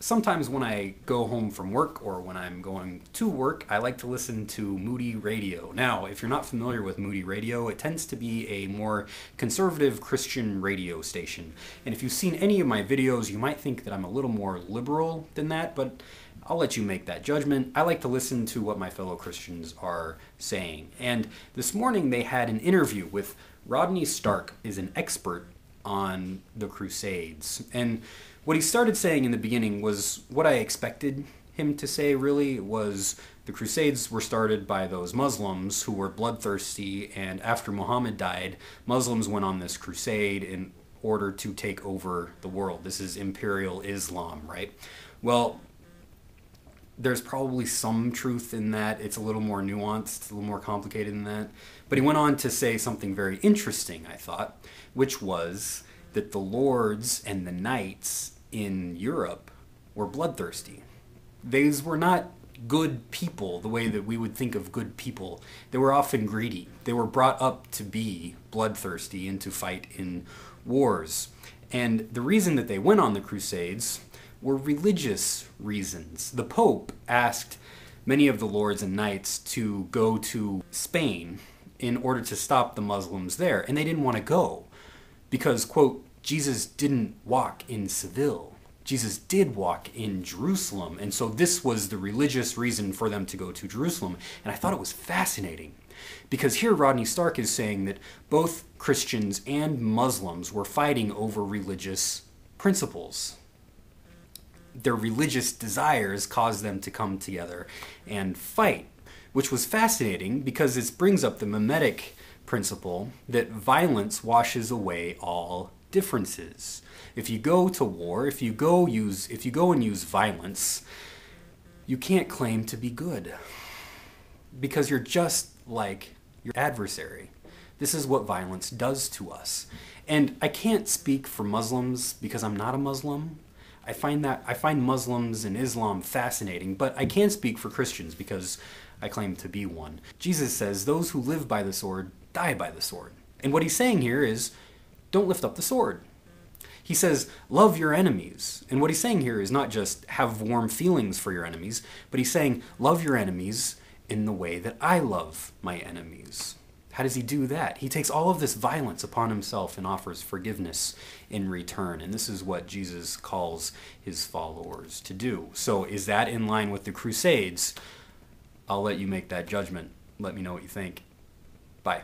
Sometimes when I go home from work or when I'm going to work, I like to listen to Moody Radio. Now, if you're not familiar with Moody Radio, it tends to be a more conservative Christian radio station. And if you've seen any of my videos, you might think that I'm a little more liberal than that, but I'll let you make that judgment. I like to listen to what my fellow Christians are saying. And this morning they had an interview with Rodney Stark, is an expert on the Crusades. And what he started saying in the beginning was what I expected him to say, really, was the Crusades were started by those Muslims who were bloodthirsty, and after Muhammad died, Muslims went on this crusade in order to take over the world. This is imperial Islam, right? Well, there's probably some truth in that. It's a little more nuanced, it's a little more complicated than that. But he went on to say something very interesting, I thought, which was that the lords and the knights in Europe were bloodthirsty. These were not good people the way that we would think of good people. They were often greedy. They were brought up to be bloodthirsty and to fight in wars. And the reason that they went on the Crusades were religious reasons. The Pope asked many of the lords and knights to go to Spain in order to stop the Muslims there, and they didn't want to go because, quote, Jesus didn't walk in Seville. Jesus did walk in Jerusalem, and so this was the religious reason for them to go to Jerusalem. And I thought it was fascinating because here Rodney Stark is saying that both Christians and Muslims were fighting over religious principles. Their religious desires caused them to come together and fight, which was fascinating because it brings up the Mimetic principle that violence washes away all differences. If you go to war, if you go and use violence, you can't claim to be good because you're just like your adversary. This is what violence does to us. And I can't speak for Muslims because I'm not a Muslim. I find Muslims and Islam fascinating, but I can speak for Christians because I claim to be one. Jesus says, those who live by the sword die by the sword. And what he's saying here is, don't lift up the sword. He says, love your enemies. And what he's saying here is not just have warm feelings for your enemies, but he's saying, love your enemies in the way that I love my enemies. How does he do that? He takes all of this violence upon himself and offers forgiveness in return. And this is what Jesus calls his followers to do. So is that in line with the Crusades? I'll let you make that judgment. Let me know what you think. Bye.